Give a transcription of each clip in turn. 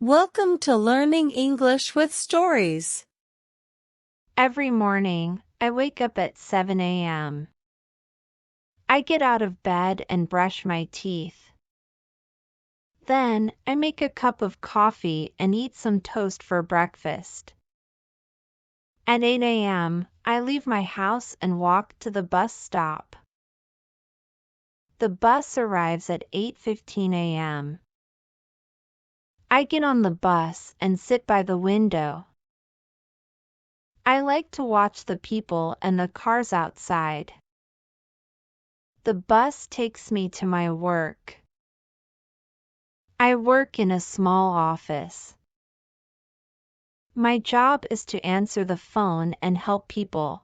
Welcome to Learning English with Stories. Every morning, I wake up at 7 a.m. I get out of bed and brush my teeth. Then, I make a cup of coffee and eat some toast for breakfast. At 8 a.m., I leave my house and walk to the bus stop. The bus arrives at 8:15 a.m. I get on the bus and sit by the window. I like to watch the people and the cars outside. The bus takes me to my work. I work in a small office. My job is to answer the phone and help people.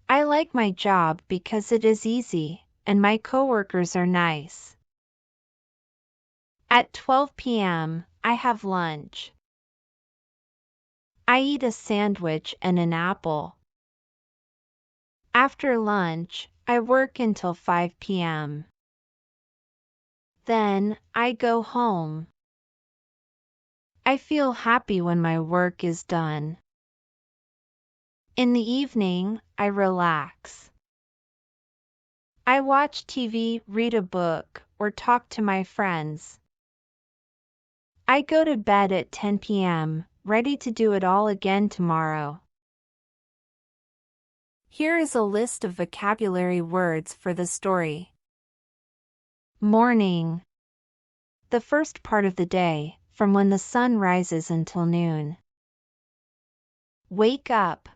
I like my job because it is easy, and my coworkers are nice. At 12 p.m., I have lunch. I eat a sandwich and an apple. After lunch, I work until 5 p.m. Then, I go home. I feel happy when my work is done. In the evening, I relax. I watch TV, read a book, or talk to my friends. I go to bed at 10 p.m., ready to do it all again tomorrow. Here is a list of vocabulary words for the story. Morning. The first part of the day, from when the sun rises until noon. Wake up.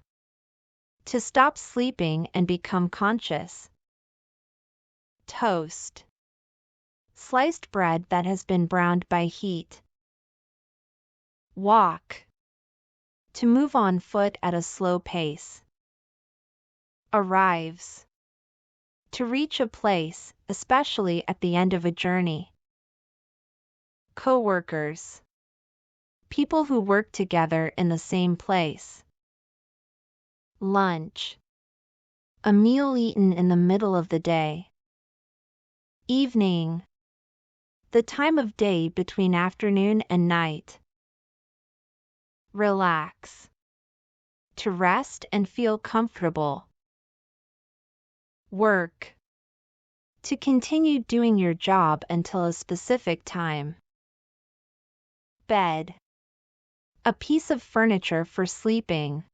To stop sleeping and become conscious. Toast. Sliced bread that has been browned by heat. Walk. To move on foot at a slow pace. Arrives. To reach a place, especially at the end of a journey. Coworkers. People who work together in the same place. Lunch. A meal eaten in the middle of the day. Evening. The time of day between afternoon and night. Relax. To rest and feel comfortable. Work. To continue doing your job until a specific time. Bed. A piece of furniture for sleeping.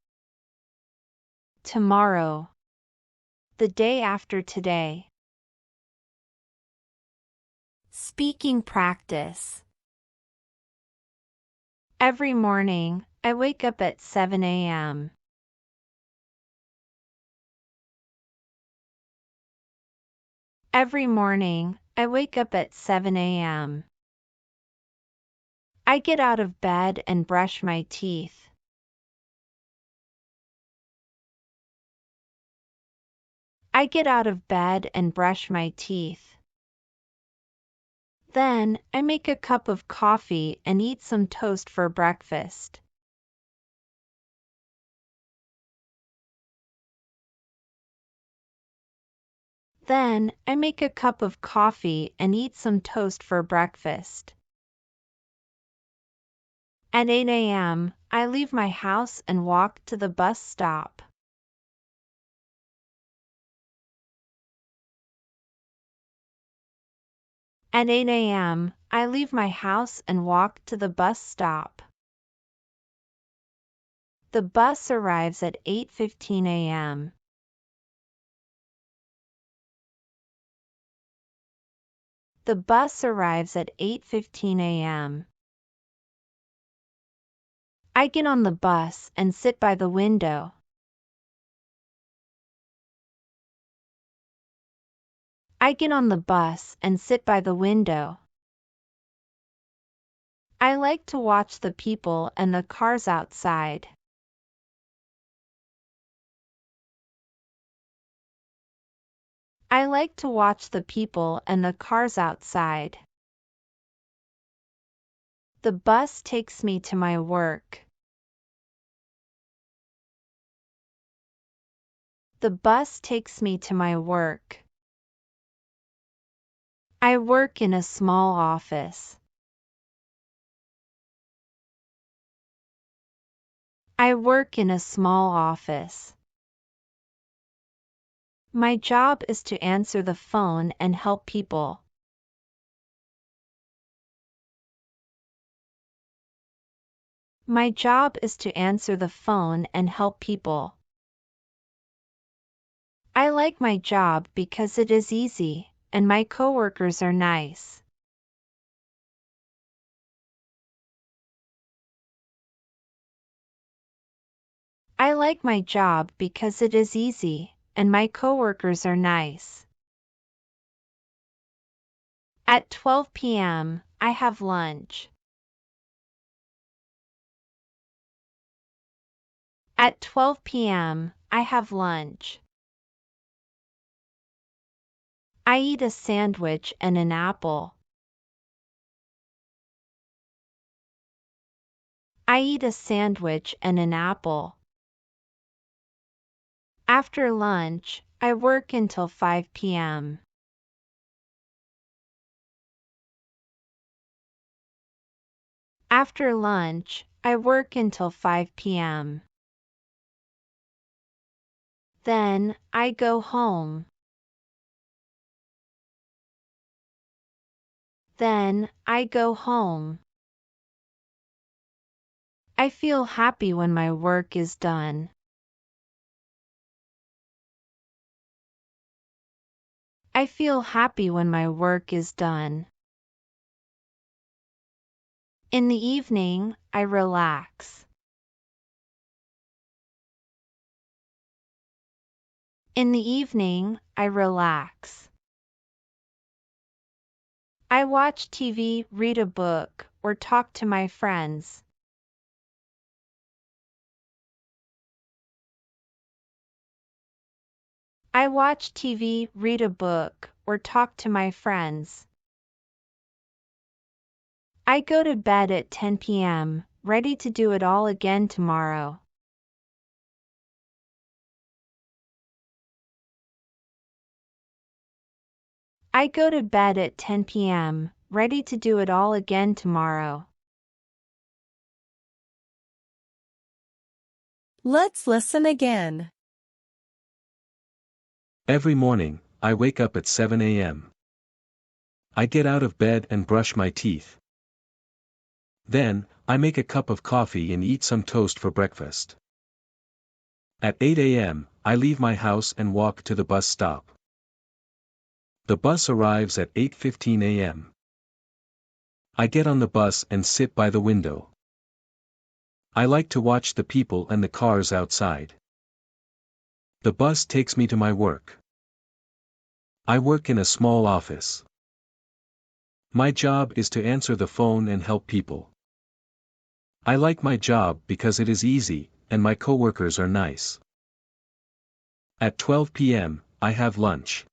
Tomorrow. The day after today. Speaking practice. Every morning, I wake up at 7 a.m. Every morning, I wake up at 7 a.m. I get out of bed and brush my teeth. I get out of bed and brush my teeth. Then, I make a cup of coffee and eat some toast for breakfast. Then, I make a cup of coffee and eat some toast for breakfast. At 8 a.m., I leave my house and walk to the bus stop. At 8 a.m., I leave my house and walk to the bus stop. The bus arrives at 8:15 a.m. The bus arrives at 8:15 a.m. I get on the bus and sit by the window. I get on the bus and sit by the window. I like to watch the people and the cars outside. I like to watch the people and the cars outside. The bus takes me to my work. The bus takes me to my work. I work in a small office. I work in a small office. My job is to answer the phone and help people. My job is to answer the phone and help people. I like my job because it is easy, and my coworkers are nice. I like my job because it is easy, and my coworkers are nice. At 12 p.m., I have lunch. At 12 p.m., I have lunch. I eat a sandwich and an apple. I eat a sandwich and an apple. After lunch, I work until 5 p.m. After lunch, I work until 5 p.m. Then, I go home. Then, I go home. I feel happy when my work is done. I feel happy when my work is done. In the evening, I relax. In the evening, I relax. I watch TV, read a book, or talk to my friends. I watch TV, read a book, or talk to my friends. I go to bed at 10 p.m., ready to do it all again tomorrow. I go to bed at 10 p.m., ready to do it all again tomorrow. Let's listen again. Every morning, I wake up at 7 a.m. I get out of bed and brush my teeth. Then, I make a cup of coffee and eat some toast for breakfast. At 8 a.m., I leave my house and walk to the bus stop. The bus arrives at 8:15 a.m. I get on the bus and sit by the window. I like to watch the people and the cars outside. The bus takes me to my work. I work in a small office. My job is to answer the phone and help people. I like my job because it is easy, and my coworkers are nice. At 12 p.m., I have lunch.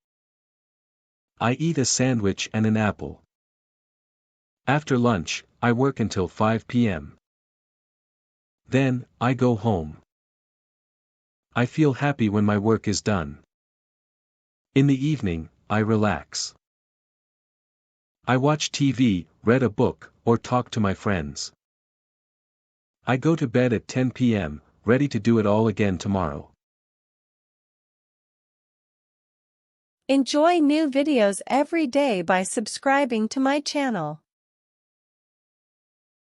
I eat a sandwich and an apple. After lunch, I work until 5 p.m. Then, I go home. I feel happy when my work is done. In the evening, I relax. I watch TV, read a book, or talk to my friends. I go to bed at 10 p.m., ready to do it all again tomorrow. Enjoy new videos every day by subscribing to my channel.